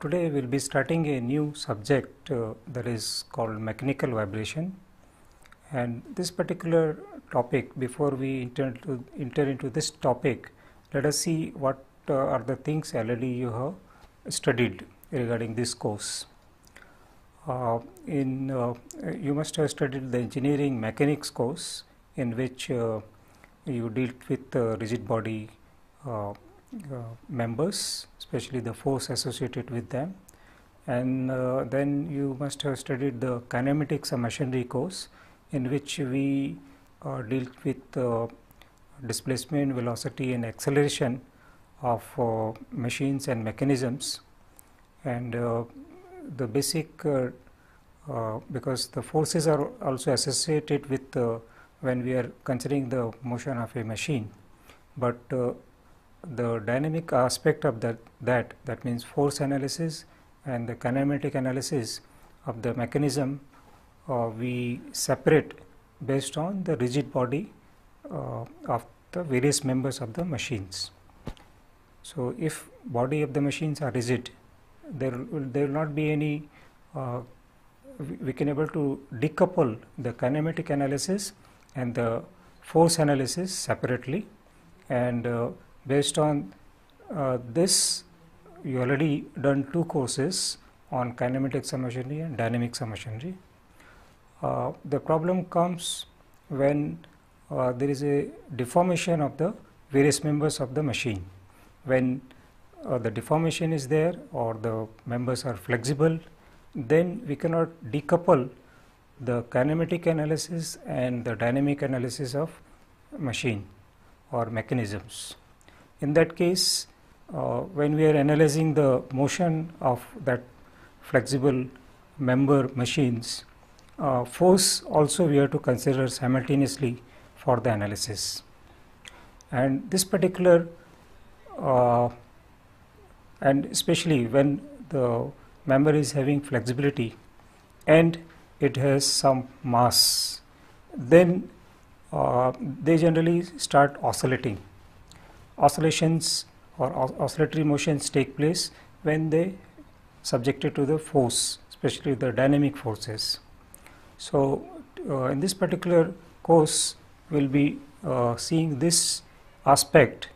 Today we will be starting a new subject that is called mechanical vibration, and this particular topic, before we enter into this topic, let us see what are the things already you have studied regarding this course. You must have studied the engineering mechanics course, in which you dealt with rigid body members, especially the force associated with them, and then you must have studied the kinematics of machinery course, in which we dealt with displacement, velocity and acceleration of machines and mechanisms, and the basic because the forces are also associated with when we are considering the motion of a machine, but the dynamic aspect of that means force analysis and the kinematic analysis of the mechanism we separate based on the rigid body of the various members of the machines. So, if body of the machines are rigid, there will not be any we can able to decouple the kinematic analysis and the force analysis separately, and based on this you already done two courses on kinematics of machinery and dynamics of machinery. The problem comes when there is a deformation of the various members of the machine. When the deformation is there or the members are flexible, then we cannot decouple the kinematic analysis and the dynamic analysis of machine or mechanisms. In that case, when we are analyzing the motion of that flexible member machines, force also we have to consider simultaneously for the analysis. And this particular and especially when the member is having flexibility and it has some mass, then they generally start oscillating. Oscillations or oscillatory motions take place when they subjected to the force, especially the dynamic forces. So, in this particular course we will be seeing this aspect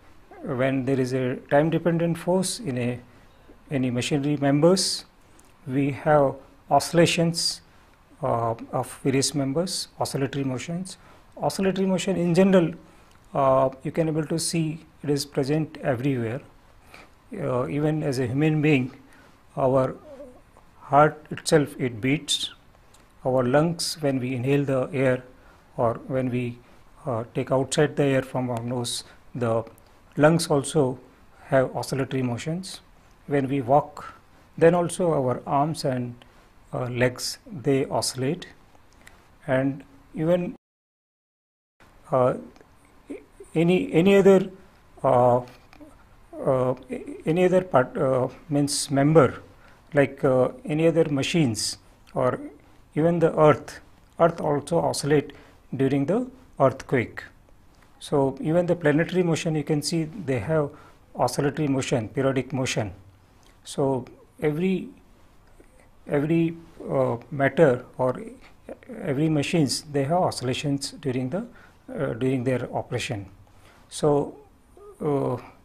when there is a time dependent force in any machinery members. We have oscillations of various members, oscillatory motions. Oscillatory motion in general, you can able to see it is present everywhere. Even as a human being, our heart itself, it beats. Our lungs, when we inhale the air or when we take outside the air from our nose, the lungs also have oscillatory motions. When we walk, then also our arms and legs, they oscillate, and even any other part means member, like any other machines or even the earth also oscillate during the earthquake. So, even the planetary motion, you can see they have oscillatory motion, periodic motion. So, every matter or every machines, they have oscillations during their operation. So,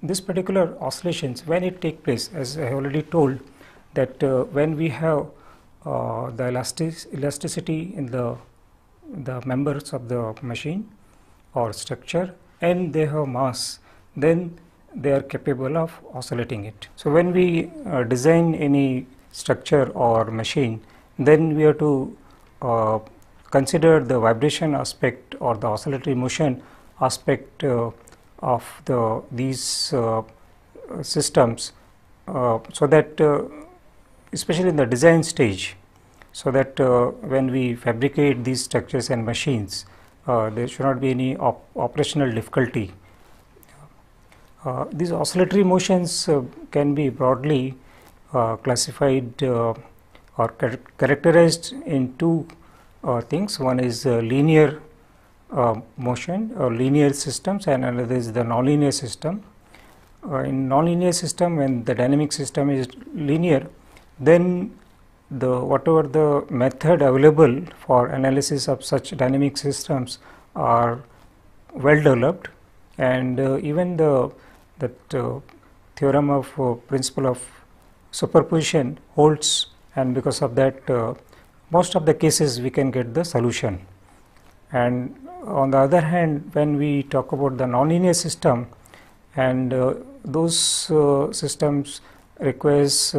this particular oscillations, when it take place, as I have already told, that when we have the elasticity in the members of the machine or structure and they have mass, then they are capable of oscillating it. So, when we design any structure or machine, then we have to consider the vibration aspect or the oscillatory motion aspect of these systems, so that especially in the design stage, so that when we fabricate these structures and machines, there should not be any operational difficulty. These oscillatory motions can be broadly classified or characterized in two things. One is linear motion or linear systems, and another is the nonlinear system. In nonlinear system, when the dynamic system is linear, then whatever the method available for analysis of such dynamic systems are well developed, and even that theorem of principle of superposition holds, and because of that most of the cases we can get the solution. And on the other hand, when we talk about the nonlinear system, and those systems requires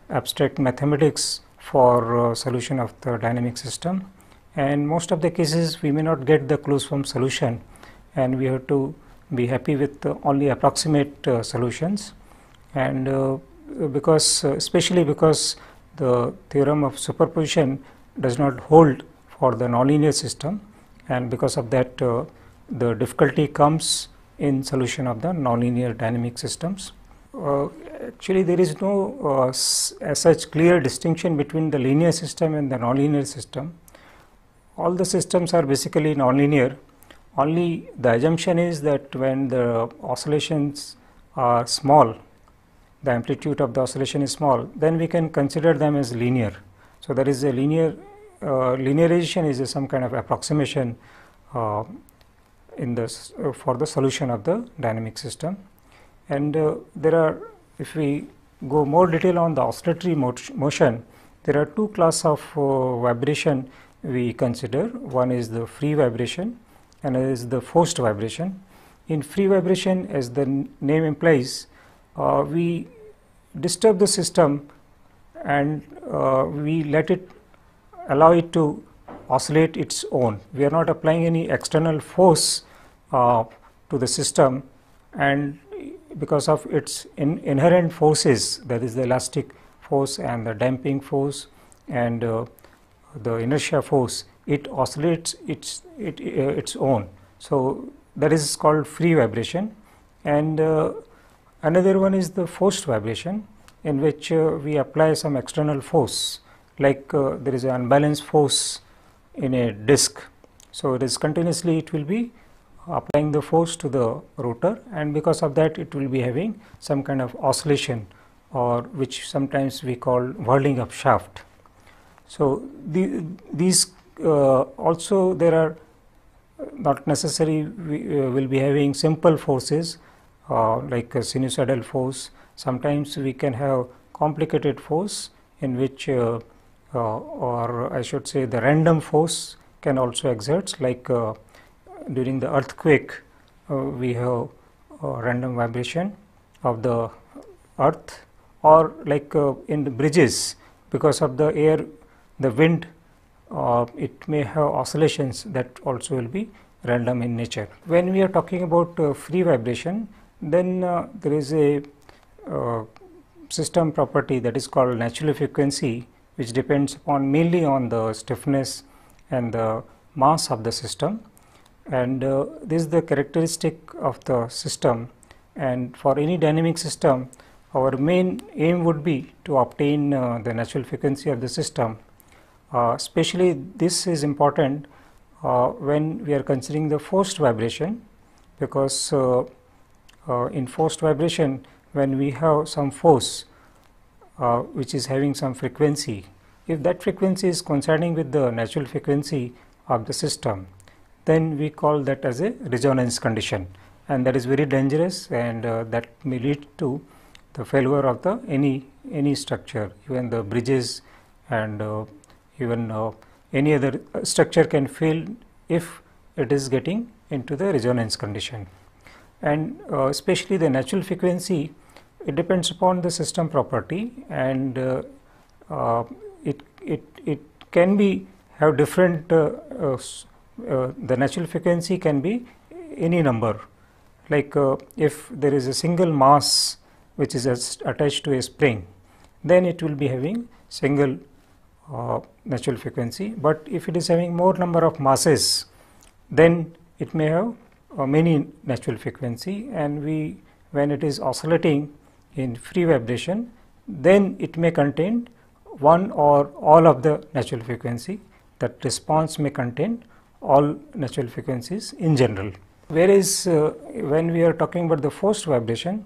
abstract mathematics for solution of the dynamic system, and most of the cases we may not get the closed form solution, and we have to be happy with only approximate solutions. And because especially because the theorem of superposition does not hold for the nonlinear system, and because of that the difficulty comes in solution of the nonlinear dynamic systems. Actually, there is no as such clear distinction between the linear system and the nonlinear system. All the systems are basically nonlinear. Only the assumption is that when the oscillations are small, the amplitude of the oscillation is small, then we can consider them as linear. So, there is a linearization is some kind of approximation in this for the solution of the dynamic system. And there are, if we go more detail on the oscillatory motion, there are two classes of vibration we consider. One is the free vibration and another is the forced vibration. In free vibration, as the name implies, we disturb the system and we allow it to oscillate its own. We are not applying any external force to the system, and because of its inherent forces, that is the elastic force and the damping force and the inertia force, it oscillates its own. So, that is called free vibration. And another one is the forced vibration, in which we apply some external force, like there is an unbalanced force in a disc. So, it is continuously it will be applying the force to the rotor, and because of that it will be having some kind of oscillation, or which sometimes we call whirling of shaft. So, these also there are not necessary we will be having simple forces like a sinusoidal force. Sometimes we can have complicated force in which or I should say the random force can also exert, like during the earthquake we have random vibration of the earth, or like in the bridges, because of the air, the wind, it may have oscillations that also will be random in nature. When we are talking about free vibration, then there is a system property that is called natural frequency, which depends upon mainly on the stiffness and the mass of the system, and this is the characteristic of the system. And for any dynamic system, our main aim would be to obtain the natural frequency of the system. Especially this is important when we are considering the forced vibration, because in forced vibration, when we have some force which is having some frequency, if that frequency is coinciding with the natural frequency of the system, then we call that as a resonance condition, and that is very dangerous, and that may lead to the failure of the any structure, even the bridges, and even any other structure can fail if it is getting into the resonance condition. And especially the natural frequency, it depends upon the system property, and it can be have different the natural frequency can be any number, like if there is a single mass which is attached to a spring, then it will be having single natural frequency. But if it is having more number of masses, then it may have many natural frequency, and when it is oscillating in free vibration, then it may contain one or all of the natural frequency. That response may contain all natural frequencies in general. Whereas when we are talking about the forced vibration,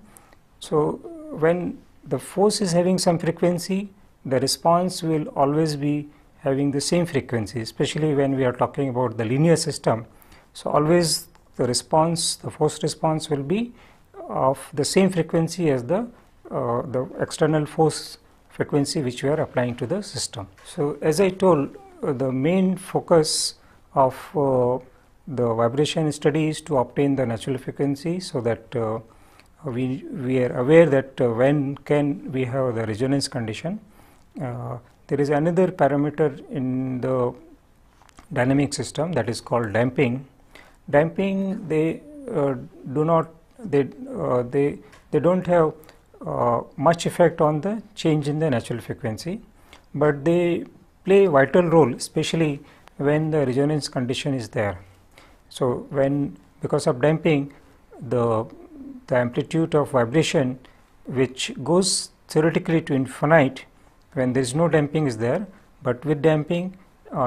so when the force is having some frequency the response will always be having the same frequency, especially when we are talking about the linear system. So, always the response, the force response will be of the same frequency as the external force frequency which we are applying to the system. So, as I told, the main focus of the vibration study is to obtain the natural frequency, so that we are aware that when can we have the resonance condition. There is another parameter in the dynamic system, that is called damping. Damping, they do not they don't have much effect on the change in the natural frequency, but they play a vital role, especially when the resonance condition is there. So, when because of damping, the amplitude of vibration which goes theoretically to infinite when there is no damping is there, but with damping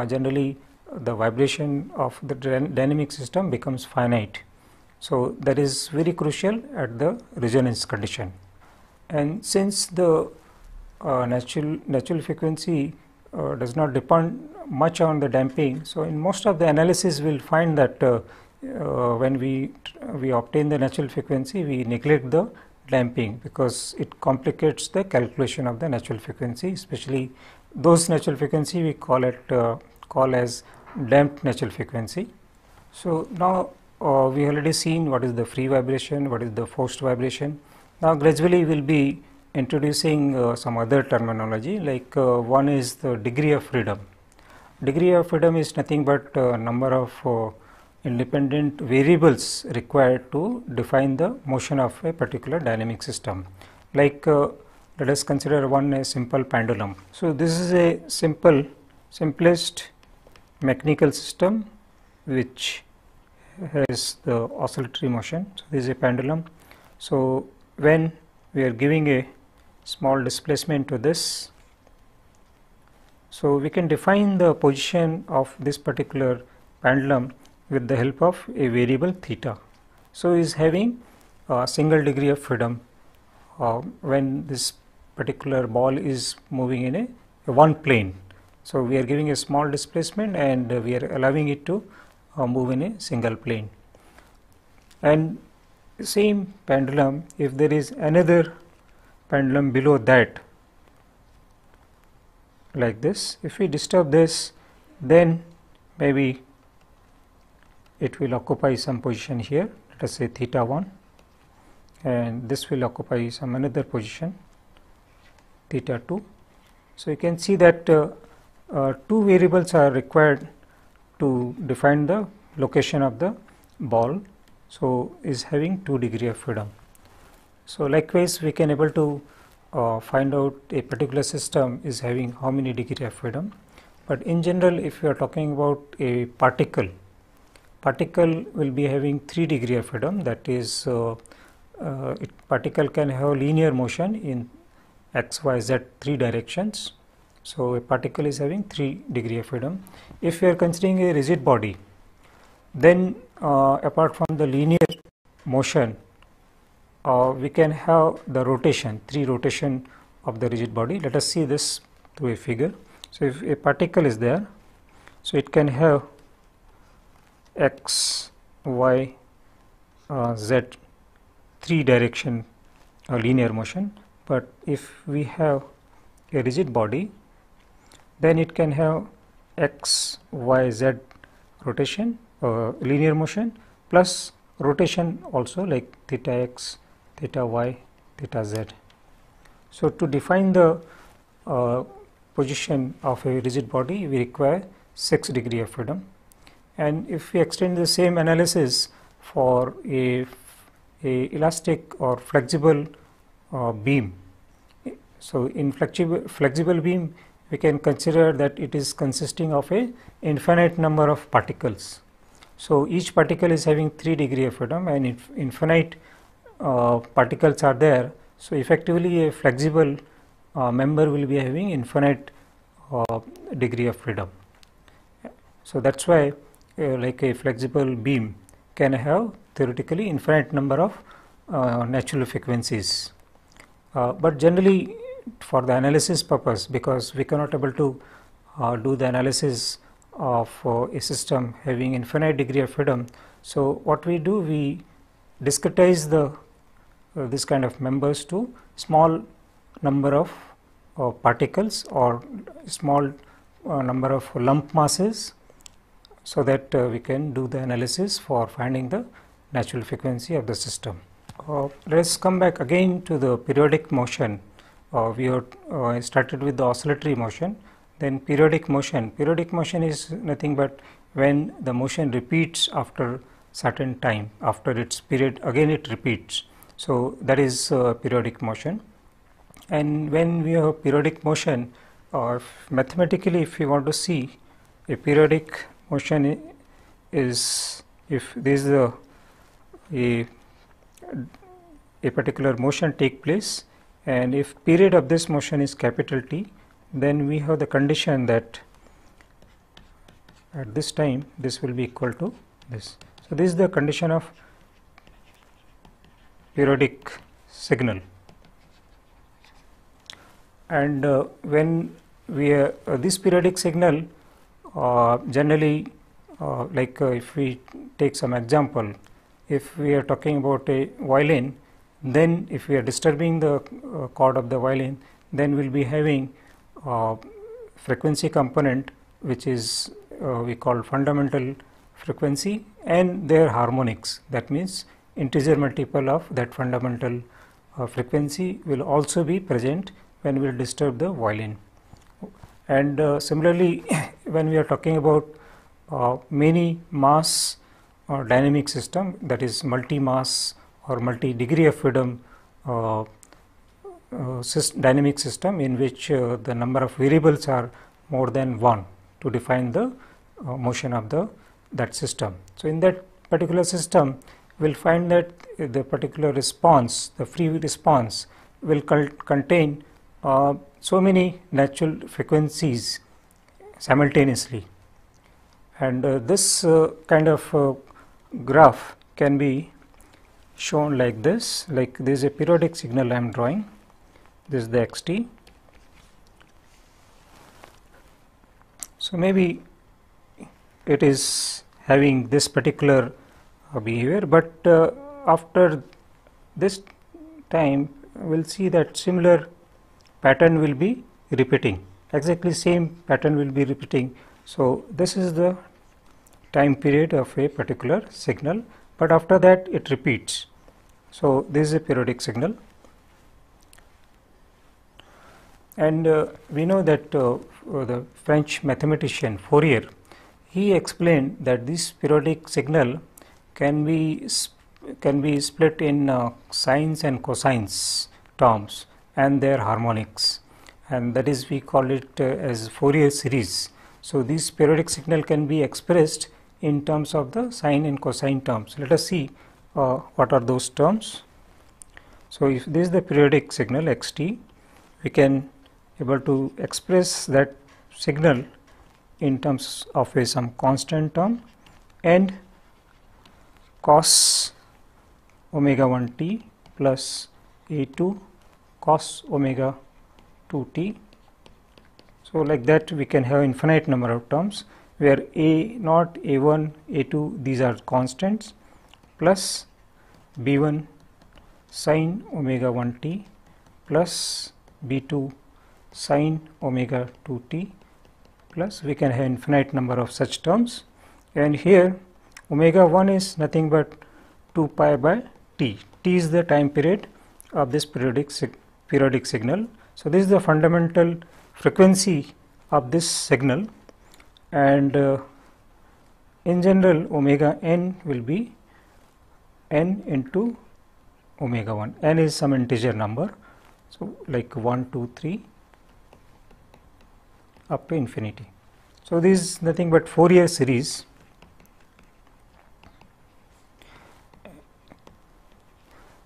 generally the vibration of the dynamic system becomes finite. So, that is very crucial at the resonance condition. And since the natural frequency does not depend much on the damping, so in most of the analysis we will find that when we obtain the natural frequency, we neglect the damping because it complicates the calculation of the natural frequency, especially those natural frequency we call as damped natural frequency. So, now we already seen what is the free vibration, what is the forced vibration. Now, gradually we will be introducing some other terminology, like one is the degree of freedom. Degree of freedom is nothing but number of independent variables required to define the motion of a particular dynamic system. Like let us consider a simple pendulum. So, this is a simplest mechanical system which has the oscillatory motion. So, this is a pendulum. So, when we are giving a small displacement to this, so we can define the position of this particular pendulum with the help of a variable theta. So, is having a single degree of freedom when this particular ball is moving in a one plane. So, we are giving a small displacement and we are allowing it to move in a single plane. And same pendulum, if there is another pendulum below that like this, if we disturb this, then maybe it will occupy some position here, let us say theta 1, and this will occupy some another position theta 2. So, you can see that two variables are required to define the location of the ball. So, is having 2 degree of freedom. So, likewise we can able to find out a particular system is having how many degree of freedom, but in general if we are talking about a particle will be having 3 degree of freedom, that is particle can have linear motion in x, y, z 3 directions. So, a particle is having 3 degree of freedom. If we are considering a rigid body, then apart from the linear motion, we can have the rotation, 3 rotation of the rigid body. Let us see this through a figure. So, if a particle is there, so it can have x, y, z 3 direction linear motion, but if we have a rigid body, then it can have x, y, z rotation linear motion plus rotation also like theta x, theta y, theta z. So, to define the position of a rigid body, we require 6 degree of freedom, and if we extend the same analysis for a elastic or flexible beam. So, in flexible beam we can consider that it is consisting of a infinite number of particles. So, each particle is having 3 degree of freedom and if infinite particles are there. So, effectively a flexible member will be having infinite degree of freedom. So, that is why like a flexible beam can have theoretically infinite number of natural frequencies, but generally for the analysis purpose, because we cannot able to do the analysis of a system having infinite degree of freedom. So, what we do, we discretize the this kind of members to small number of particles or small number of lump masses, so that we can do the analysis for finding the natural frequency of the system. Let us come back again to the periodic motion. We have started with the oscillatory motion, then periodic motion. Periodic motion is nothing but when the motion repeats after certain time, after its period again it repeats. So, that is periodic motion. And when we have periodic motion, mathematically if we want to see a periodic motion is, if there is a particular motion take place, and if period of this motion is capital T, then we have the condition that at this time this will be equal to this. So, this is the condition of periodic signal. And when we this periodic signal generally if we take some example, if we are talking about a violin, then if we are disturbing the chord of the violin, then we will be having frequency component, which is we call fundamental frequency, and their harmonics. That means integer multiple of that fundamental frequency will also be present when we will disturb the violin. And similarly, when we are talking about many mass or dynamic system, that is multi mass or multi degree of freedom dynamic system, in which the number of variables are more than one to define the motion of that system. So, in that particular system, we will find that the particular response, the free response, will contain so many natural frequencies simultaneously. And this kind of graph can be shown like this. Like this is a periodic signal I am drawing. This is the xt. So, maybe it is having this particular behavior, but after this time we will see that similar pattern will be repeating, exactly same pattern will be repeating. So, this is the time period of a particular signal, but after that it repeats. So, this is a periodic signal, and we know that the French mathematician Fourier, he explained that this periodic signal can be split in sines and cosines terms and their harmonics, and that is we call it as Fourier series. So, this periodic signal can be expressed in terms of the sine and cosine terms. Let us see what are those terms. So, if this is the periodic signal xt, we can able to express that signal in terms of some constant term and cos omega 1 t plus a2 cos omega 2 t. So, like that we can have infinite number of terms, where a naught, a1, a2, these are constants, plus b1 sin omega 1 t plus b2 sin omega 2 t, plus we can have infinite number of such terms, and here omega 1 is nothing but 2 pi by t. T is the time period of this periodic signal. So, this is the fundamental frequency of this signal, and in general omega n will be n into omega 1. N is some integer number. So, like 1, 2, 3 up to infinity. So, this is nothing but Fourier series,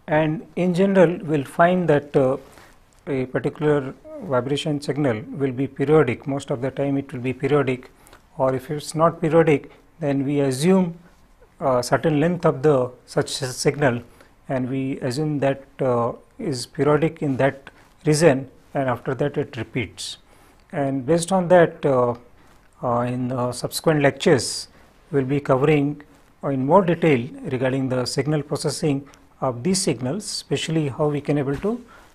and in general we will find that a particular vibration signal will be periodic. Most of the time it will be periodic, or if it is not periodic, then we assume certain length of the such signal, and we assume that is periodic in that region, and after that it repeats. And based on that, in subsequent lectures we will be covering in more detail regarding the signal processing of these signals, especially how we can able to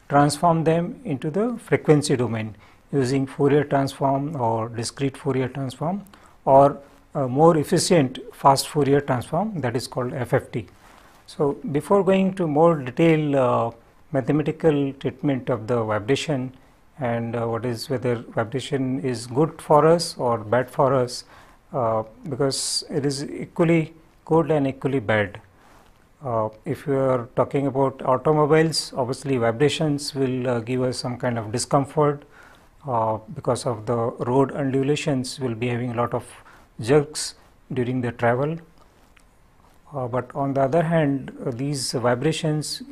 transform them into the frequency domain using Fourier transform or discrete Fourier transform, or a more efficient fast Fourier transform, that is called FFT. So, before going to more detailed mathematical treatment of the vibration and what is whether vibration is good for us or bad for us, because it is equally good and equally bad. If we are talking about automobiles, obviously vibrations will give us some kind of discomfort because of the road undulations. Will be having a lot of jerks during the travel. But on the other hand, these vibrations,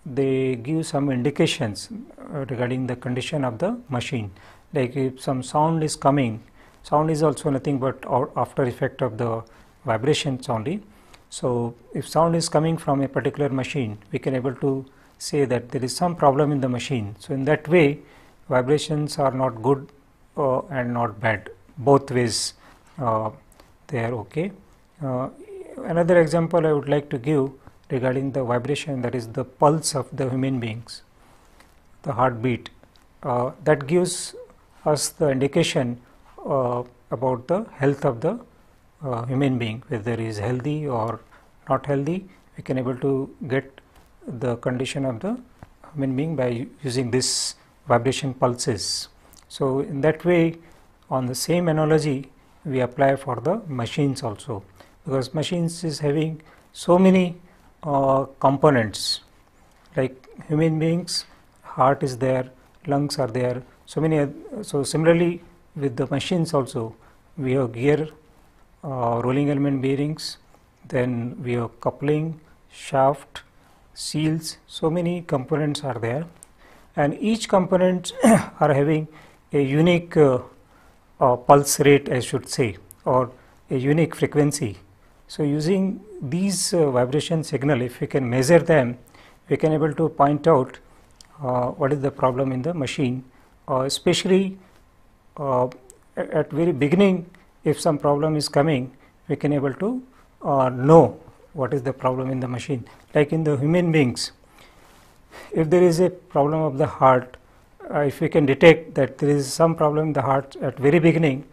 they give some indications regarding the condition of the machine. Like if some sound is coming, sound is also nothing but after effect of the vibrations only. So, if sound is coming from a particular machine, we can able to say that there is some problem in the machine. So, in that way vibrations are not good and not bad, both ways they are okay. Another example I would like to give regarding the vibration, that is the pulse of the human beings, the heartbeat, that gives us the indication about the health of the human being, whether he is healthy or not healthy. We can able to get the condition of the human being by using this vibration pulses. So, in that way, on the same analogy we apply for the machines also, because machines is having so many components, like human beings, heart is there, lungs are there, so many. So, similarly with the machines also, we have gear, rolling element bearings, then we have coupling, shaft, seals, so many components are there, and each component are having a unique pulse rate, I should say, or a unique frequency. So, using these vibration signal, if we can measure them, we can able to point out what is the problem in the machine, especially at very beginning. If some problem is coming, we can able to know what is the problem in the machine. Like in the human beings, if there is a problem of the heart, if we can detect that there is some problem in the heart at very beginning,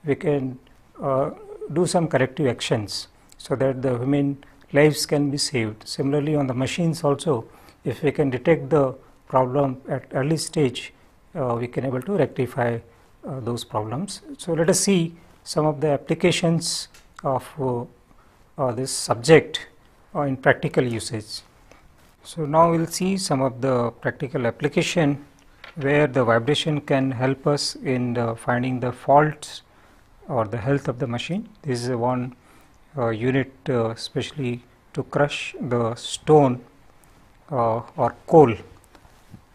we can do some corrective actions so that the human lives can be saved. Similarly, on the machines also, if we can detect the problem at early stage, we can able to rectify those problems. So, let us see some of the applications of this subject in practical usage. So, now we will see some of the practical application where the vibration can help us in finding the faults or the health of the machine. This is one unit especially to crush the stone or coal.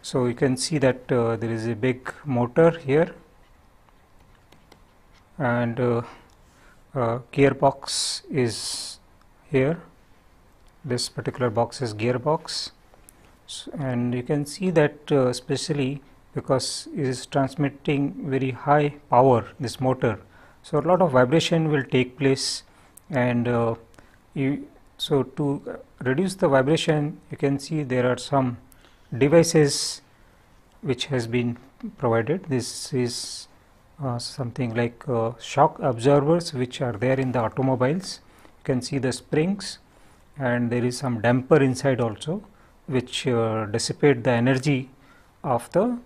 So, you can see that there is a big motor here, and gearbox is here. This particular box is gearbox, and you can see that especially because it is transmitting very high power, this motor. So, a lot of vibration will take place, and so to reduce the vibration, you can see there are some devices which has been provided. This is something like shock absorbers which are there in the automobiles. You can see the springs, and there is some damper inside also, which dissipate the energy of the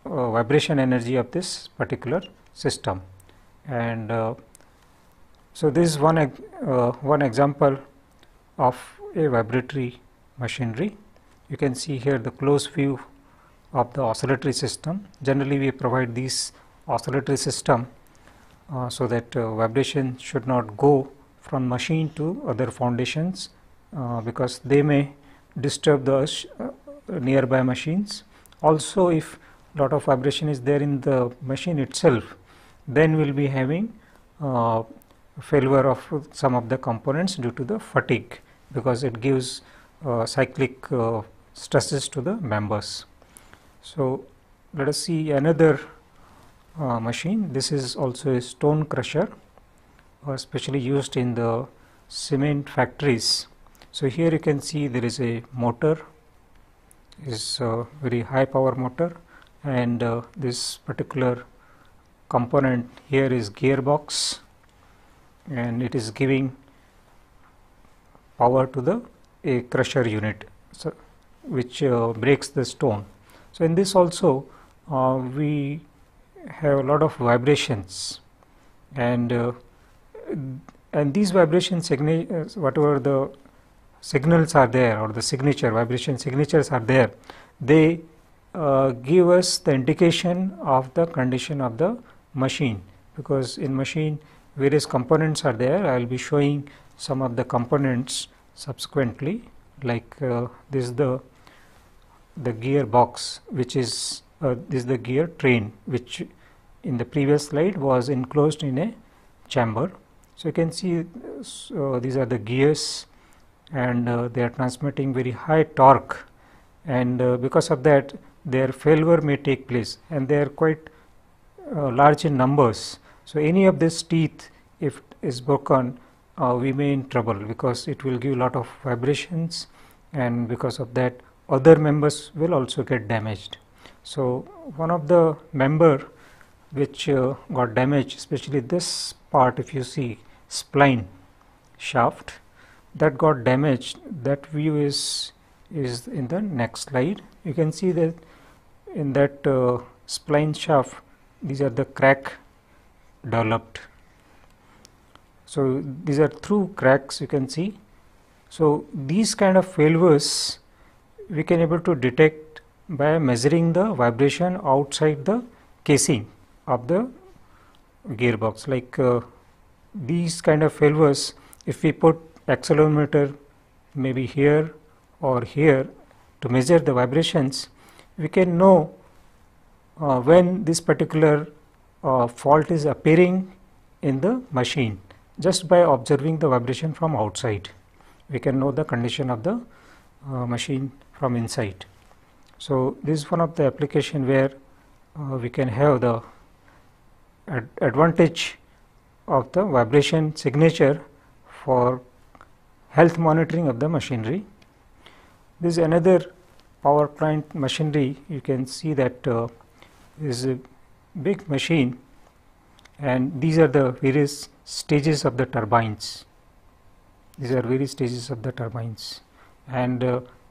vibration energy of this particular system. And so, this is one example of a vibratory machinery. You can see here the close view of the oscillatory system. Generally, we provide these oscillatory system so that vibration should not go from machine to other foundations, because they may disturb the nearby machines. Also, if lot of vibration is there in the machine itself, then we will be having failure of some of the components due to the fatigue, because it gives cyclic stresses to the members. So, let us see another machine. This is also a stone crusher, especially used in the cement factories. So here you can see there is a motor, is a very high power motor, and this particular component here is gearbox, and it is giving power to the a crusher unit, so which breaks the stone. So in this also we have a lot of vibrations, and these vibration whatever the signals are there, or the signature vibration signatures are there, they give us the indication of the condition of the machine, because in machine various components are there. I will be showing some of the components subsequently, like this is the gearbox, which is this is the gear train, which in the previous slide was enclosed in a chamber. So you can see these are the gears, and they are transmitting very high torque, and because of that their failure may take place, and they are quite large in numbers. So any of this teeth, if it is broken, we may in trouble, because it will give a lot of vibrations, and because of that other members will also get damaged. So one of the member which got damaged, especially this part, if you see spline shaft, that got damaged. That view is in the next slide. You can see that in that spline shaft, these are the crack developed. So these are through cracks, you can see. So these kind of failures we can able to detect by measuring the vibration outside the casing of the gearbox. Like these kind of failures, if we put accelerometer maybe here or here to measure the vibrations, we can know when this particular fault is appearing in the machine. Just by observing the vibration from outside, we can know the condition of the machine from inside. So this is one of the application where we can have the advantage of the vibration signature for health monitoring of the machinery. This is another power plant machinery. You can see that is a big machine, and these are the various stages of the turbines. These are various stages of the turbines, and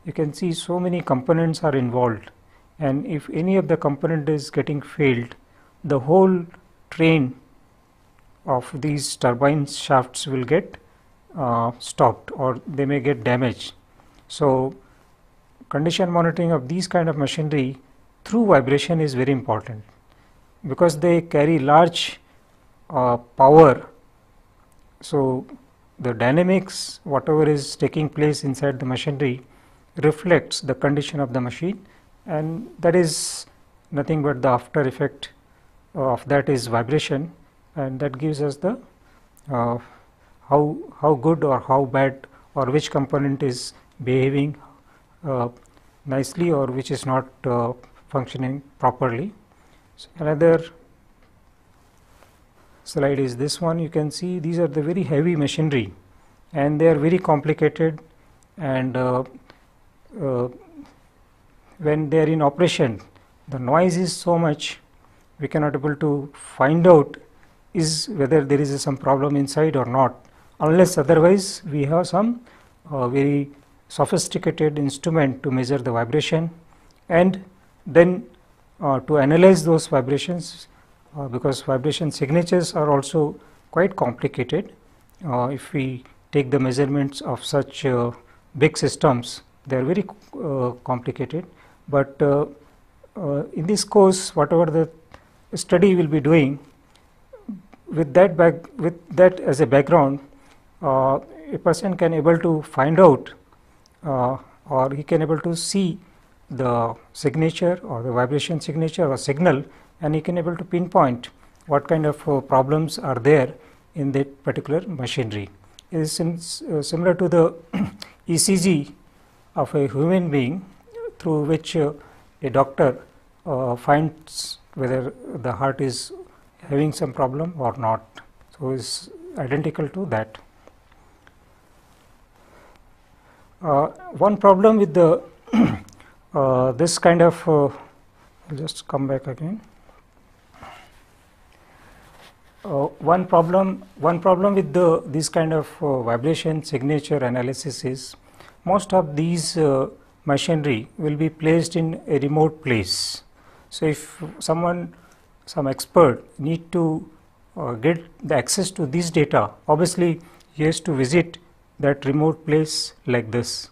you can see so many components are involved, and if any of the component is getting failed, the whole train of these turbine shafts will get stopped, or they may get damaged. So condition monitoring of these kind of machinery through vibration is very important, because they carry large power. So the dynamics, whatever is taking place inside the machinery, reflects the condition of the machine, and that is nothing but the after effect of that is vibration, and that gives us the how good or how bad, or which component is behaving nicely or which is not functioning properly. So another slide is this one. You can see these are the very heavy machinery, and they are very complicated, and when they are in operation, the noise is so much, we cannot able to find out is whether there is some problem inside or not, unless otherwise we have some very sophisticated instrument to measure the vibration, and then to analyze those vibrations, because vibration signatures are also quite complicated. If we take the measurements of such big systems, they are very complicated, but in this course, whatever the study will be doing, with that as a background, a person can able to find out or he can able to see the signature or the vibration signature or signal, and he can able to pinpoint what kind of problems are there in that particular machinery. It is similar to the ECG of a human being, through which a doctor finds whether the heart is having some problem or not. So, is identical to that. One problem with the this kind of I'll just come back again. One problem with this kind of vibration signature analysis is most of these machinery will be placed in a remote place. So, if some expert need to get the access to this data, obviously he has to visit that remote place like this,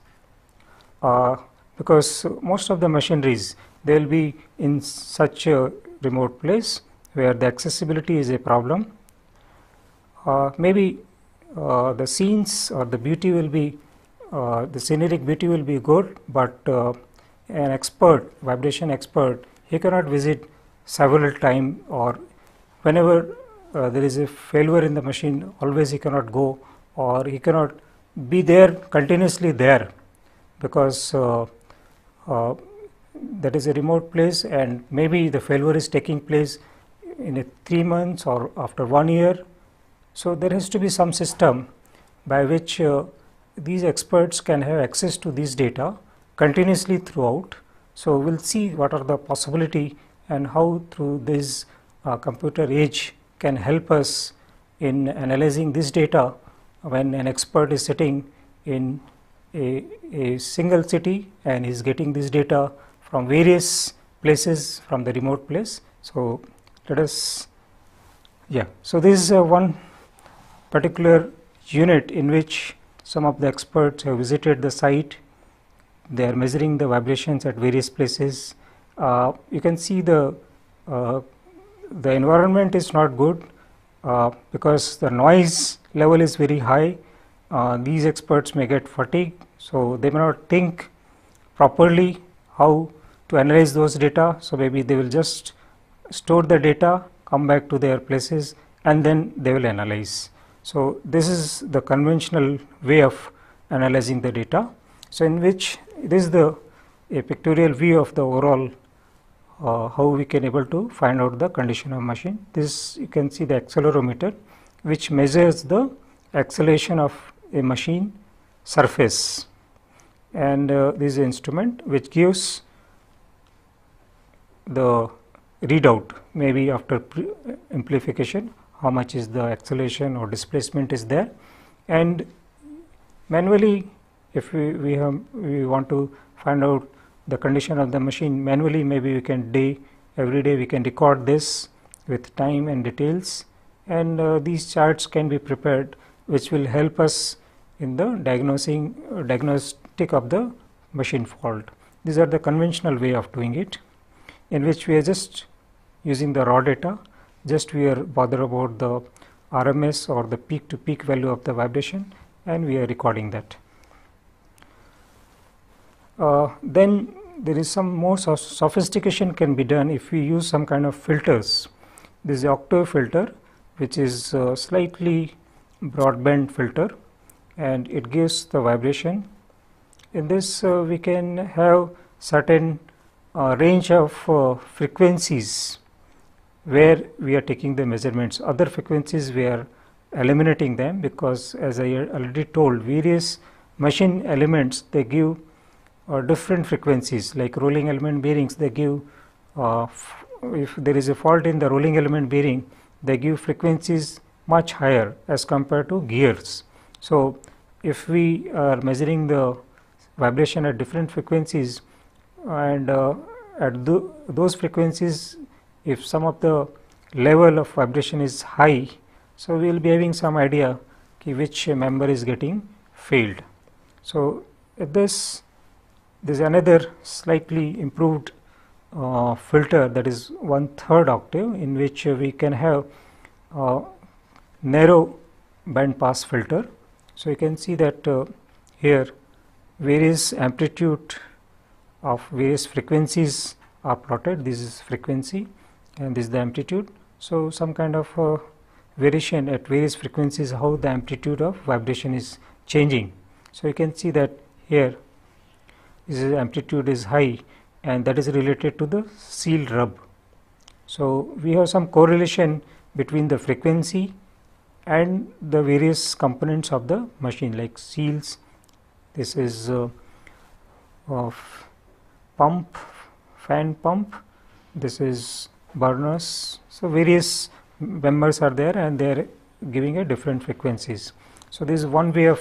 because most of the machineries they will be in such a remote place where the accessibility is a problem. Maybe the scenes or the beauty will be the scenic beauty will be good, but an expert, vibration expert, he cannot visit several times, or whenever there is a failure in the machine, always he cannot go, or he cannot be there continuously there, because that is a remote place and maybe the failure is taking place in 3 months or after 1 year. So, there has to be some system by which these experts can have access to this data continuously throughout. So, we will see what are the possibility and how through this computer age can help us in analyzing this data when an expert is sitting in a single city and is getting this data from various places from the remote place. So, let us so this is one particular unit in which some of the experts have visited the site. They are measuring the vibrations at various places. You can see the environment is not good because the noise level is very high. These experts may get fatigued, so they may not think properly how to analyze those data. So, maybe they will just store the data, come back to their places, and then they will analyze. So, this is the conventional way of analyzing the data. So, in which this is a pictorial view of the overall how we can able to find out the condition of machine. This you can see the accelerometer, which measures the acceleration of a machine surface, and this is an instrument which gives the readout maybe after amplification how much is the acceleration or displacement is there. And manually, if we want to find out the condition of the machine manually, maybe we can every day we can record this with time and details, and these charts can be prepared which will help us in the diagnostic of the machine fault. These are the conventional way of doing it, in which we are just using the raw data, just we are bothered about the RMS or the peak to peak value of the vibration, and we are recording that. Then there is some more sophistication can be done if we use some kind of filters. This is octave filter, which is slightly broadband filter, and it gives the vibration. In this we can have certain range of frequencies where we are taking the measurements. Other frequencies we are eliminating them, because as I already told, various machine elements they give different frequencies, like rolling element bearings they give if there is a fault in the rolling element bearing, they give frequencies much higher as compared to gears. So, if we are measuring the vibration at different frequencies, and at those frequencies if some of the level of vibration is high, so we will be having some idea which member is getting failed. So, this is another slightly improved filter, that is 1/3 octave, in which we can have narrow band pass filter. So, you can see that here various amplitude of various frequencies are plotted. This is frequency and this is the amplitude. So, some kind of variation at various frequencies, how the amplitude of vibration is changing. So, you can see that here this is amplitude is high, and that is related to the seal rub. So we have some correlation between the frequency and the various components of the machine, like seals. This is of pump, fan pump. This is burners. So various members are there, and they are giving a different frequencies. So this is one way of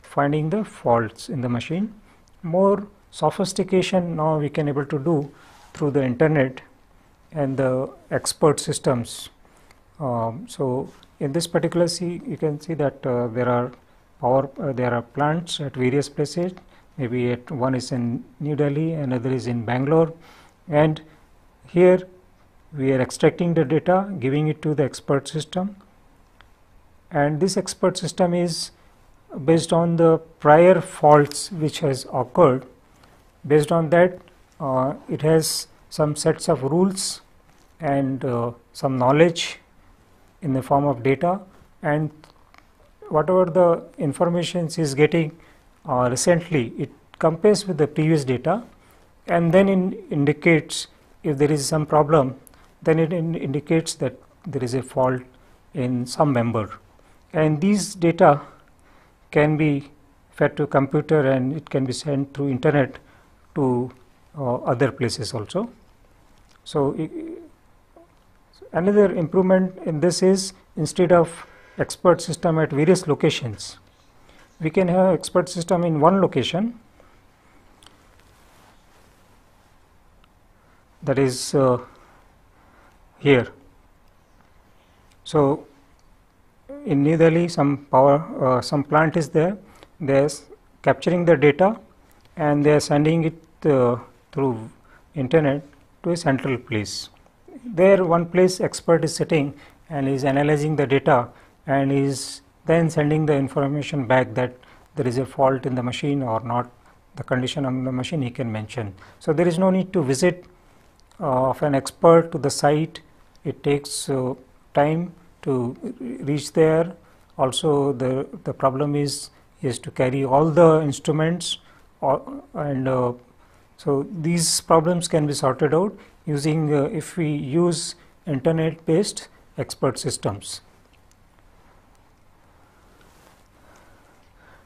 finding the faults in the machine. More sophistication now we can able to do through the internet and the expert systems. So in this particular you can see that there are plants at various places. Maybe one is in New Delhi, another is in Bangalore, and here we are extracting the data, giving it to the expert system, and this expert system is based on the prior faults which has occurred. Based on that, it has some sets of rules and some knowledge in the form of data, and whatever the information is getting recently, it compares with the previous data, and then it indicates if there is some problem, then it indicates that there is a fault in some member, and these data can be fed to computer and it can be sent through internet to other places also. So another improvement in this is, instead of expert system at various locations, we can have expert system in one location, that is here. So in New Delhi, some plant is there. They are capturing the data and they are sending it through internet to a central place. There one place expert is sitting and is analyzing the data and is then sending the information back that there is a fault in the machine or not, the condition of the machine he can mention. So there is no need to visit of an expert to the site. It takes time to reach there. Also the problem is to carry all the instruments, and so these problems can be sorted out using if we use internet based expert systems.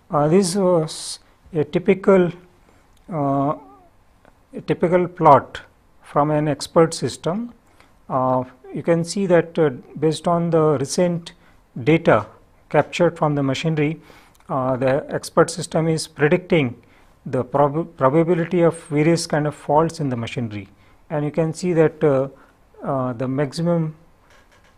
This was a typical plot from an expert system. You can see that based on the recent data captured from the machinery, the expert system is predicting the probability of various kind of faults in the machinery, and you can see that the maximum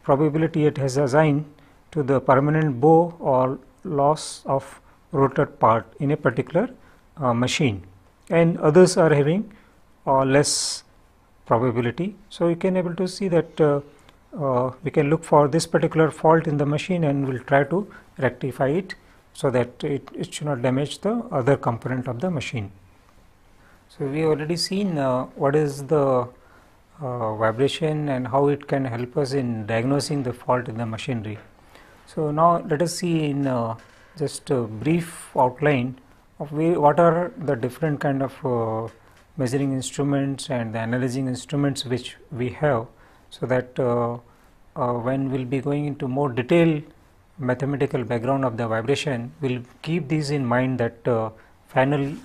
probability it has assigned to the permanent bow or loss of rotor part in a particular machine, and others are having less probability. So you can able to see that we can look for this particular fault in the machine and will try to rectify it so that it should not damage the other component of the machine. So we already seen what is the vibration and how it can help us in diagnosing the fault in the machinery. So now let us see in just a brief outline of what are the different kind of measuring instruments and the analyzing instruments which we have, so that when we will be going into more detailed mathematical background of the vibration, we will keep these in mind that finally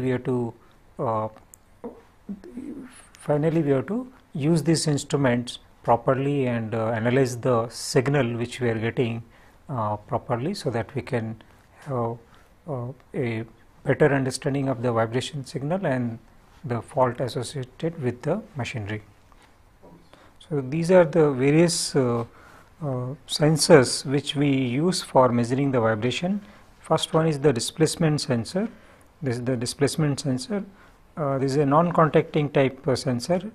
we have to use these instruments properly and analyze the signal which we are getting properly, so that we can have a better understanding of the vibration signal and the fault associated with the machinery. So these are the various sensors which we use for measuring the vibration. First one is the displacement sensor. This is the displacement sensor. This is a non-contacting type sensor.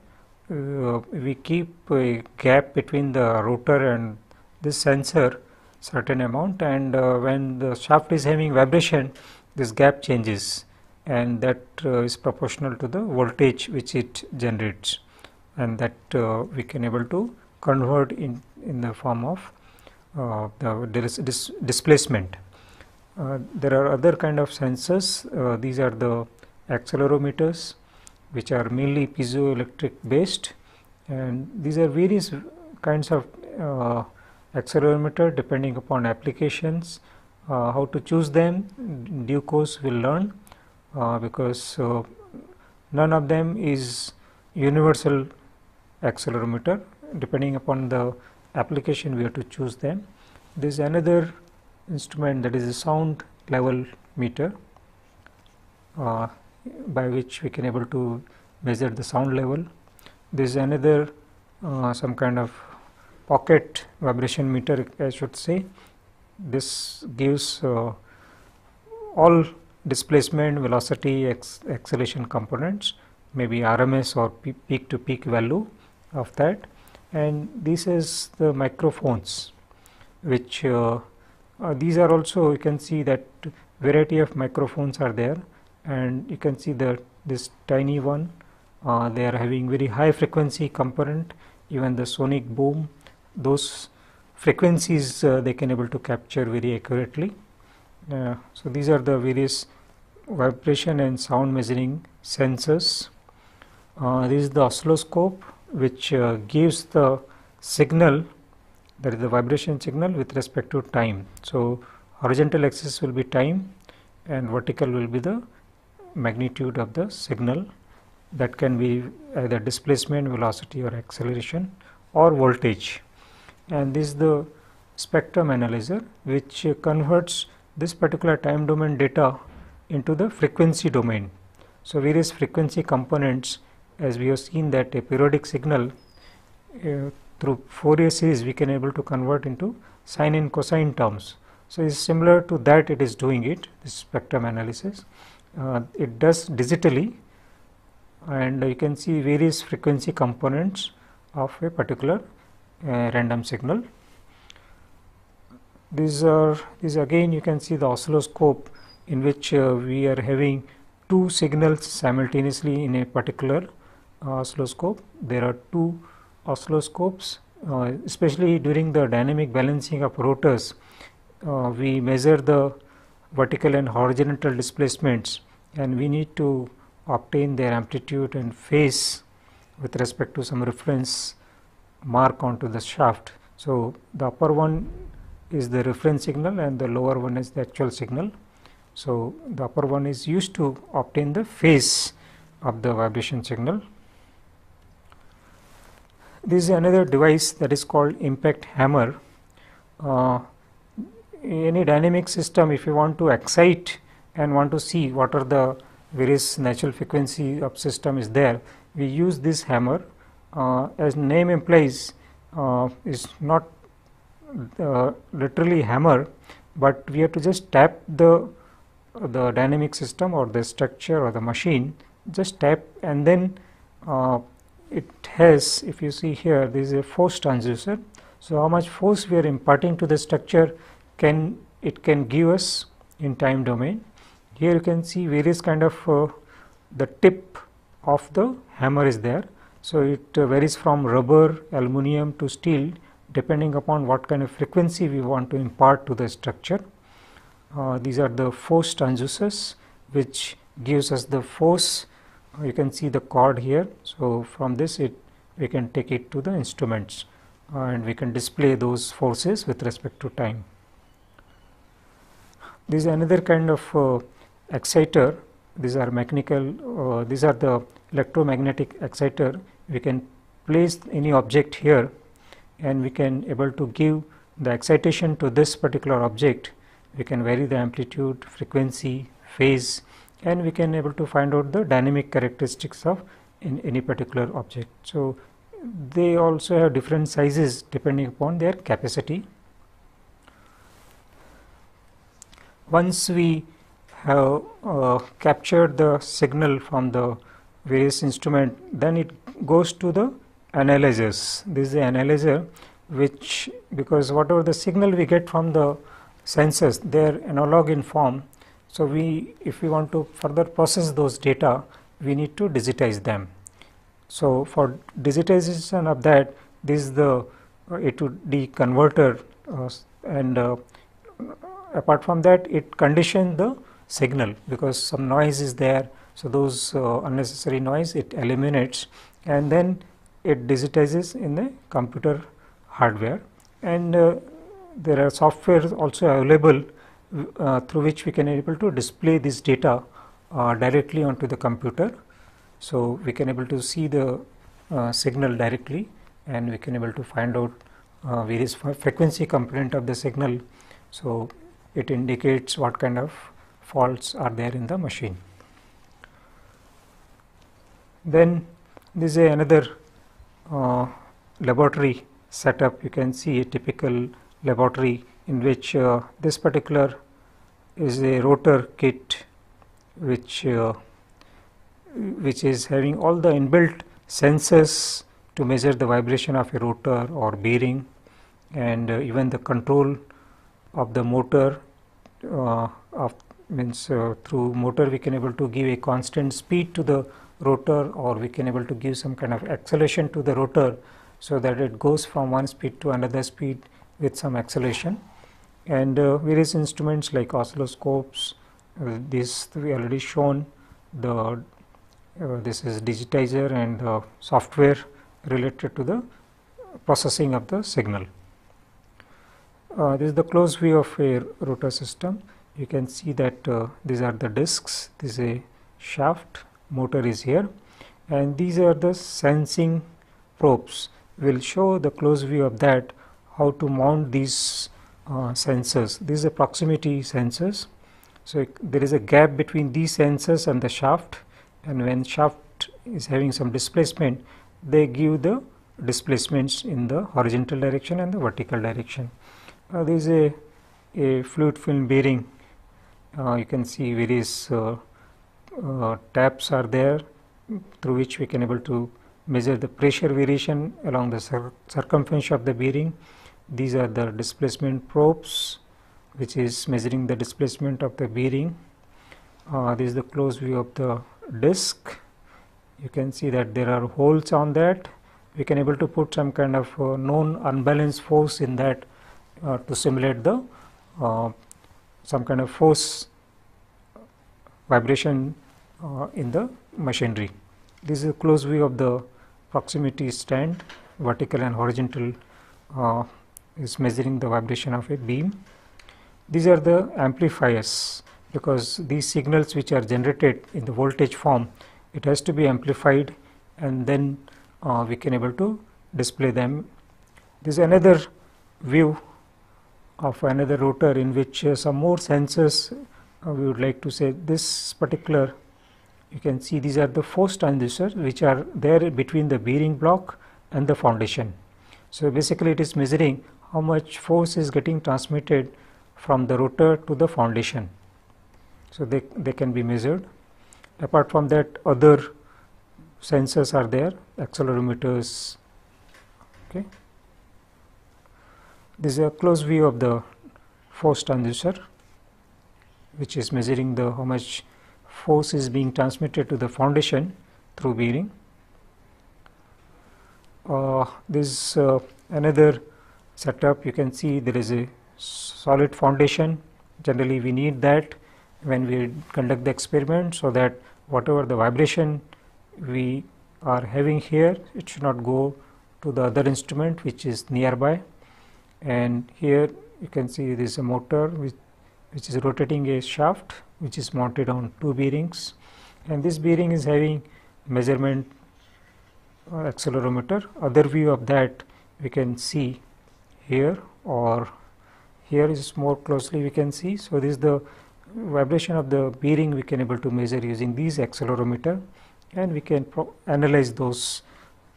We keep a gap between the rotor and this sensor certain amount, and when the shaft is having vibration, this gap changes, and that is proportional to the voltage which it generates, and that we can able to convert in the form of the displacement. There are other kind of sensors. These are the accelerometers. which are mainly piezoelectric based, and these are various kinds of accelerometer depending upon applications. How to choose them in due course we will learn, because none of them is universal accelerometer. Depending upon the application we have to choose them. There is another instrument, that is a sound level meter, by which we can able to measure the sound level. There is another some kind of pocket vibration meter, I should say. This gives all displacement, velocity, acceleration components, maybe RMS or peak to peak value of that. And this is the microphones, which these are also, you can see that variety of microphones are there, and you can see that this tiny one, they are having very high frequency component, even the sonic boom, those frequencies they can able to capture very accurately. So these are the various vibration and sound measuring sensors. This is the oscilloscope, which gives the signal, that is the vibration signal, with respect to time. So horizontal axis will be time and vertical will be the magnitude of the signal, that can be either displacement, velocity or acceleration or voltage. And this is the spectrum analyzer, which converts this particular time domain data into the frequency domain. So various frequency components, as we have seen that a periodic signal through Fourier series we can able to convert into sine and cosine terms. So it is similar to that, it is doing it, this spectrum analysis. It does digitally, and you can see various frequency components of a particular random signal. These again you can see the oscilloscope, in which we are having two signals simultaneously in a particular oscilloscope. There are two oscilloscopes, especially during the dynamic balancing of rotors. We measure the vertical and horizontal displacements, and we need to obtain their amplitude and phase with respect to some reference mark onto the shaft. So the upper one is the reference signal and the lower one is the actual signal. So the upper one is used to obtain the phase of the vibration signal. This is another device that is called impact hammer. Any dynamic system, if you want to excite and want to see what are the various natural frequency of system is there, we use this hammer. As name implies, is not literally hammer, but we have to just tap the dynamic system or the structure or the machine, just tap, and then it has, if you see here, there is a force transducer. So how much force we are imparting to the structure can give us in time domain. Here you can see various kind of the tip of the hammer is there. So it varies from rubber, aluminum to steel, depending upon what kind of frequency we want to impart to the structure. These are the force transducers, which gives us the force. You can see the cord here. So from this we can take it to the instruments, and we can display those forces with respect to time. This is another kind of exciter. These are mechanical, these are the electromagnetic exciter. We can place any object here, and we can able to give the excitation to this particular object. We can vary the amplitude, frequency, phase, and we can able to find out the dynamic characteristics of in any particular object. So they also have different sizes depending upon their capacity. Once we have captured the signal from the various instrument, then it goes to the analyzers. This is the analyzer, which, because whatever the signal we get from the sensors, they are analog in form. So if we want to further process those data, we need to digitize them. So for digitization of that, this is the A to D converter, and apart from that, it conditions the signal, because some noise is there, So those unnecessary noise it eliminates, and then it digitizes in the computer hardware, and there are software also available through which we can able to display this data directly onto the computer. So we can able to see the signal directly, and we can able to find out various frequency component of the signal. So it indicates what kind of faults are there in the machine. Then this is another laboratory setup. You can see a typical laboratory in which this particular is a rotor kit which is having all the inbuilt sensors to measure the vibration of a rotor or bearing, and even the control of the motor. Through motor we can able to give a constant speed to the rotor, or we can able to give some kind of acceleration to the rotor so that it goes from one speed to another speed with some acceleration. And various instruments like oscilloscopes, this we already shown. The this is digitizer and software related to the processing of the signal. This is the close view of a rotor system. You can see that these are the discs, this is a shaft, motor is here, and these are the sensing probes. We will show the close view of that, how to mount these sensors. These are proximity sensors. So there is a gap between these sensors and the shaft, and when shaft is having some displacement, they give the displacements in the horizontal direction and the vertical direction. There is a fluid film bearing. You can see various taps are there through which we can able to measure the pressure variation along the circumference of the bearing. These are the displacement probes which is measuring the displacement of the bearing. This is the close view of the disc. You can see that there are holes on that. We can able to put some kind of known unbalanced force in that to simulate the some kind of force vibration in the machinery. This is a close view of the proximity stand, vertical and horizontal is measuring the vibration of a beam. These are the amplifiers, because these signals which are generated in the voltage form, it has to be amplified, and then we can able to display them. This is another view of another rotor in which some more sensors we would like to say. This particular, you can see these are the force transducers which are there between the bearing block and the foundation. So basically it is measuring how much force is getting transmitted from the rotor to the foundation. So they can be measured. Apart from that, other sensors are there, accelerometers. Okay. This is a close view of the force transducer, which is measuring the how much force is being transmitted to the foundation through bearing. This another setup. You can see there is a solid foundation. Generally we need that when we conduct the experiment, so that whatever the vibration we are having here, it should not go to the other instrument which is nearby. And here you can see there is a motor which is rotating a shaft which is mounted on two bearings, and this bearing is having measurement accelerometer. Other view of that we can see here, or here is more closely we can see. So this is the vibration of the bearing we can able to measure using these accelerometer, and we can analyze those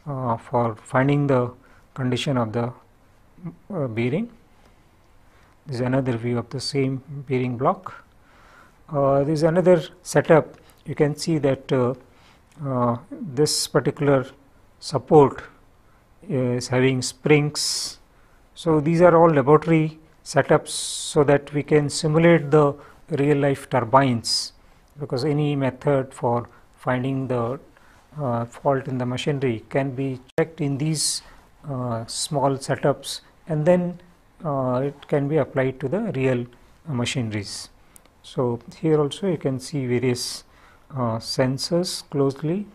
for finding the condition of the bearing. This is another view of the same bearing block. This is another setup. You can see that this particular support is having springs. So these are all laboratory setups so that we can simulate the real life turbines, because any method for finding the fault in the machinery can be checked in these small setups, and then it can be applied to the real machineries. So here also you can see various sensors closely.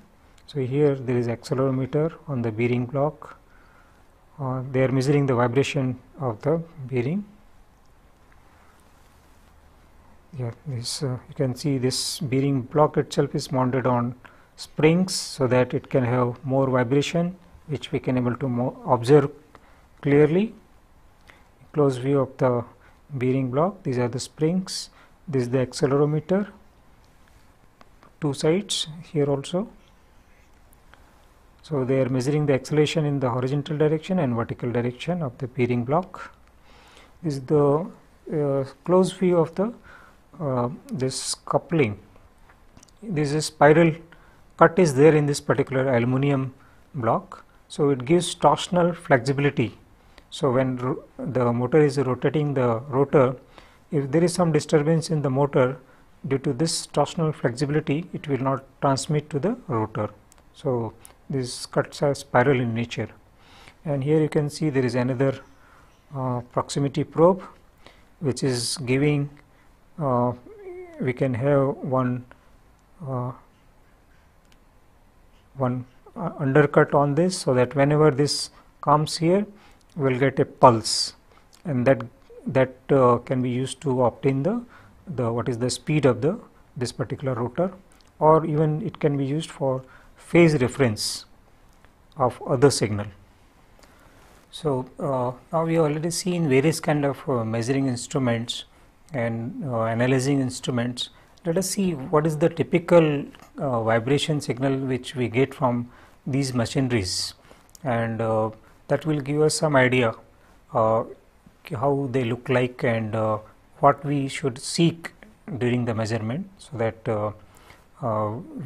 So here there is accelerometer on the bearing block. They are measuring the vibration of the bearing. Yeah, this you can see this bearing block itself is mounted on springs so that it can have more vibration, which we can able to observe clearly. Close view of the bearing block. These are the springs. This is the accelerometer. Two sides here also. So they are measuring the acceleration in the horizontal direction and vertical direction of the bearing block. This is the close view of the this coupling. This is spiral cut is there in this particular aluminum block. So it gives torsional flexibility. So when the motor is rotating the rotor, if there is some disturbance in the motor due to this torsional flexibility, it will not transmit to the rotor. So these cuts are spiral in nature. And here you can see there is another proximity probe, which is giving we can have one undercut on this, so that whenever this comes here, we will get a pulse, and that can be used to obtain the what is the speed of this particular rotor, or even it can be used for phase reference of other signal. So now we have already seen various kind of measuring instruments and analyzing instruments. Let us see what is the typical vibration signal which we get from these machineries, and that will give us some idea how they look like and what we should seek during the measurement, so that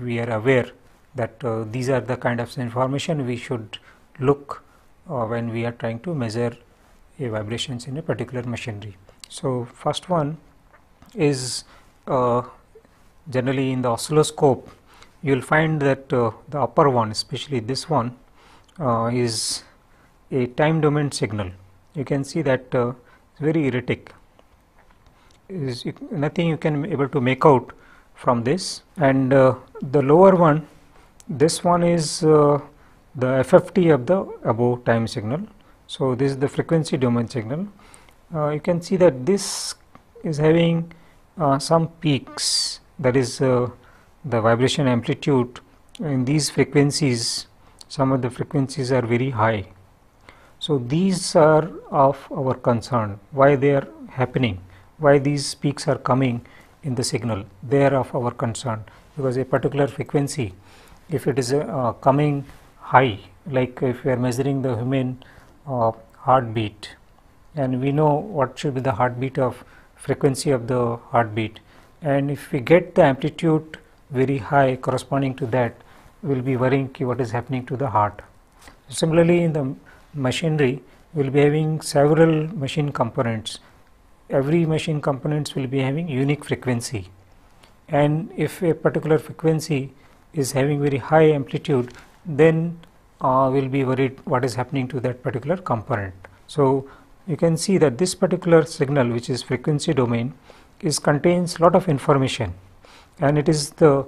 we are aware that these are the kind of information we should look when we are trying to measure a vibrations in a particular machinery. So first one is generally in the oscilloscope. You will find that the upper one, especially this one, is a time domain signal. You can see that it's very erratic. Is nothing you can able to make out from this. And the lower one, this one is the FFT of the above time signal. So this is the frequency domain signal. You can see that this is having some peaks, that is the vibration amplitude in these frequencies. Some of the frequencies are very high. So these are of our concern. Why they are happening? Why these peaks are coming in the signal? They are of our concern, because a particular frequency, if it is coming high, like if we are measuring the human heartbeat, and we know what should be the heartbeat of frequency of the heartbeat, and if we get the amplitude very high corresponding to that, we will be worrying what is happening to the heart. Similarly, in the machinery, we will be having several machine components. Every machine components will be having unique frequency, and if a particular frequency is having very high amplitude, then we will be worried what is happening to that particular component. So you can see that this particular signal, which is frequency domain, contains lot of information, and it is the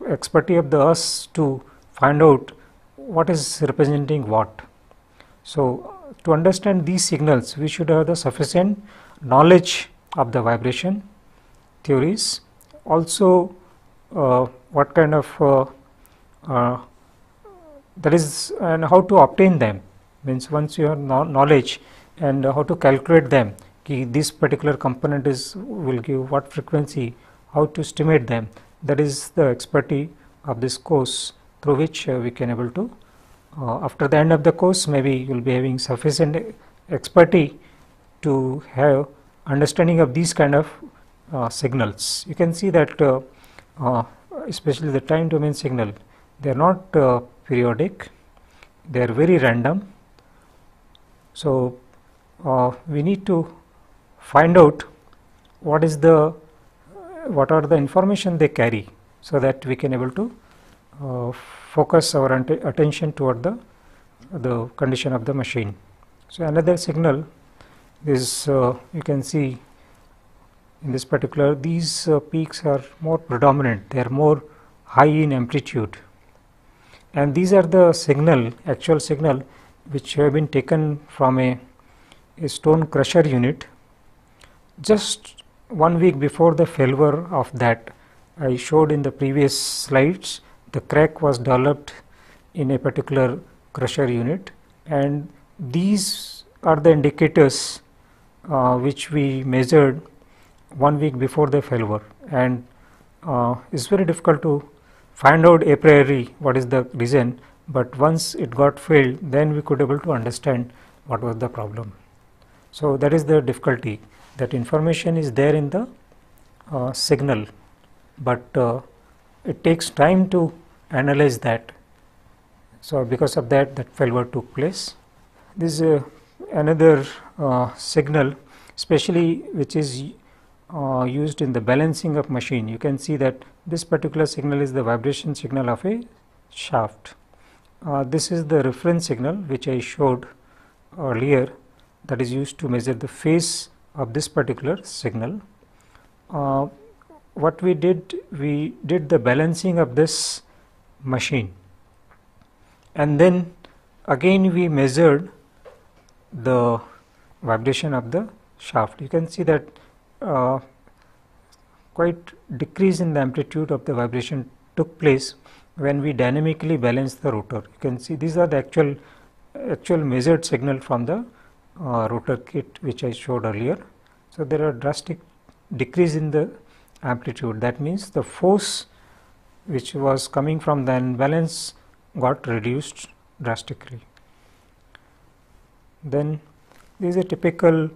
expertise of us to find out what is representing what. So to understand these signals, we should have the sufficient knowledge of the vibration theories, also what kind of that is, and how to obtain them. Means once you have knowledge and how to calculate them, this particular component will give what frequency, how to estimate them, that is the expertise of this course, through which we can able to after the end of the course, maybe you will be having sufficient expertise to have understanding of these kind of signals. You can see that especially the time domain signal, they are not periodic, they are very random. So we need to find out what are the information they carry, so that we can able to focus our attention toward the condition of the machine. So another signal is you can see in this particular, these peaks are more predominant, they are more high in amplitude, and these are the actual signal which have been taken from a stone crusher unit. Just 1 week before the failure of that, I showed in the previous slides, the crack was developed in a particular crusher unit, and these are the indicators which we measured 1 week before the failure, and it's very difficult to find out a priori what is the reason, but once it got failed, then we could able to understand what was the problem. So that is the difficulty, that information is there in the signal, but it takes time to analyze that. So because of that, that failure took place. This is another signal, especially which is used in the balancing of machine. You can see that this particular signal is the vibration signal of a shaft. This is the reference signal which I showed earlier, that is used to measure the phase of this particular signal. What we did the balancing of this machine, and then again we measured the vibration of the shaft. You can see that quite decrease in the amplitude of the vibration took place when we dynamically balanced the rotor. You can see these are the actual measured signal from the rotor kit which I showed earlier. So there are drastic decrease in the amplitude. That means the force which was coming from the imbalance got reduced drastically. Then these are typical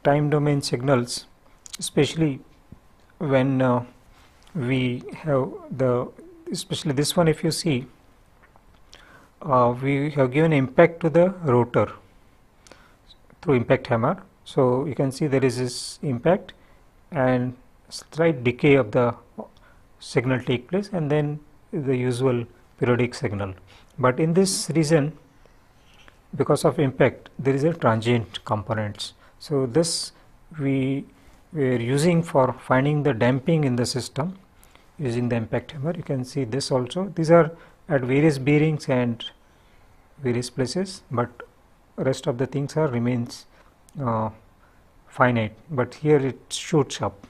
time domain signals, especially when we have especially this one. If you see, we have given impact to the rotor through impact hammer. So you can see there is this impact and slight decay of the signal take place, and then the usual periodic signal. But in this region, because of impact, there is a transient components. So this we were using for finding the damping in the system using the impact hammer. You can see this also. These are at various bearings and various places, but rest of the things are remains finite, but here it shoots up.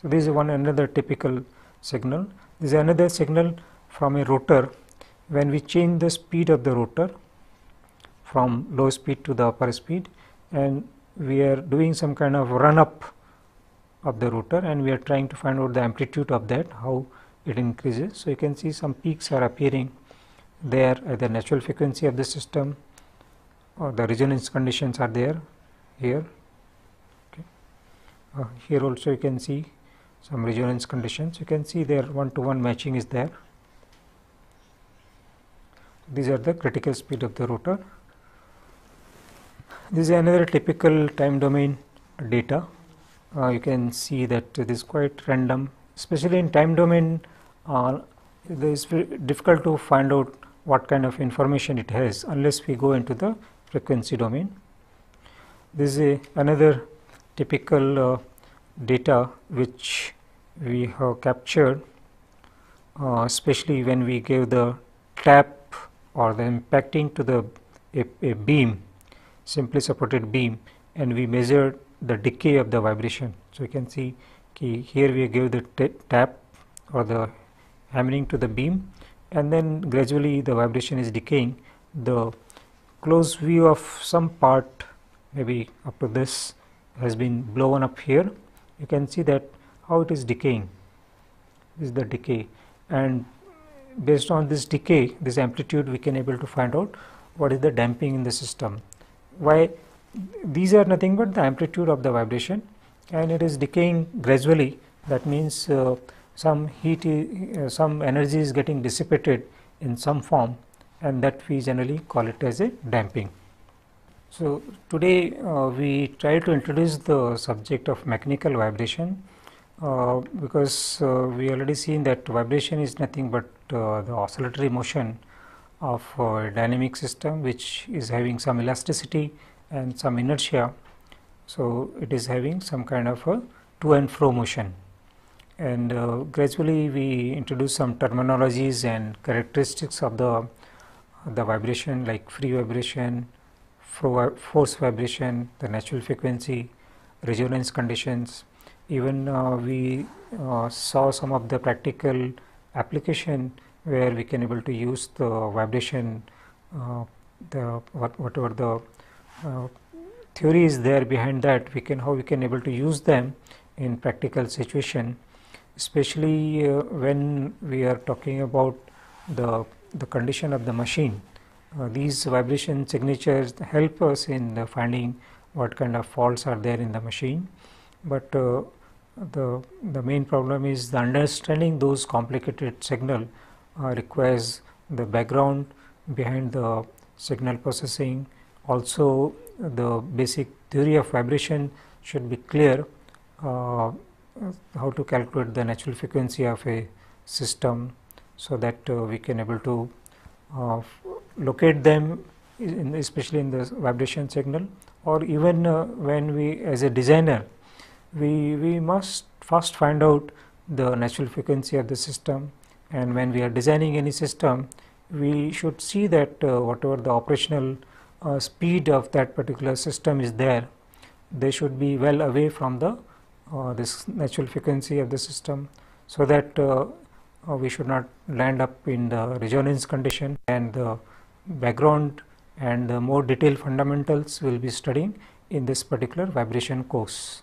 So this is another typical signal. This is another signal from a rotor when we change the speed of the rotor from low speed to the upper speed, and we are doing some kind of run up of the rotor, and we are trying to find out the amplitude of that, how it increases. So you can see some peaks are appearing there at the natural frequency of the system, or the resonance conditions are there here. Okay. Here also you can see some resonance conditions. You can see there one-to-one matching is there. These are the critical speed of the rotor. This is another typical time domain data. You can see that it is quite random, especially in time domain. It is difficult to find out what kind of information it has unless we go into the frequency domain. This is another typical data which we have captured, especially when we gave the tap or the impacting to the a beam, simply supported beam, and we measured the decay of the vibration. So you can see here we give the tap or the hammering to the beam, and then gradually the vibration is decaying. The close view of some part, maybe up to this, has been blown up here. You can see that how it is decaying. This is the decay, and based on this decay, this amplitude, we can able to find out what is the damping in the system. Why? These are nothing but the amplitude of the vibration, and it is decaying gradually. That means some heat, some energy is getting dissipated in some form, and that we generally call it as a damping. So today we try to introduce the subject of mechanical vibration, because we already seen that vibration is nothing but the oscillatory motion of a dynamic system which is having some elasticity and some inertia. So it is having some kind of a to and fro motion, and gradually we introduce some terminologies and characteristics of the vibration, like free vibration, force vibration, the natural frequency, resonance conditions. Even we saw some of the practical application where we can able to use the vibration, whatever the theory is there behind that, how we can able to use them in practical situation, especially when we are talking about the condition of the machine. These vibration signatures help us in finding what kind of faults are there in the machine, but the main problem is the understanding those complicated signal requires the background behind the signal processing. Also, the basic theory of vibration should be clear, how to calculate the natural frequency of a system, so that we can able to locate them especially in the vibration signal, or even when we as a designer we must first find out the natural frequency of the system, and when we are designing any system we should see that whatever the operational speed of that particular system is there, they should be well away from the this natural frequency of the system, so that we should not land up in the resonance condition. And the background and the more detailed fundamentals we will be studying in this particular vibration course.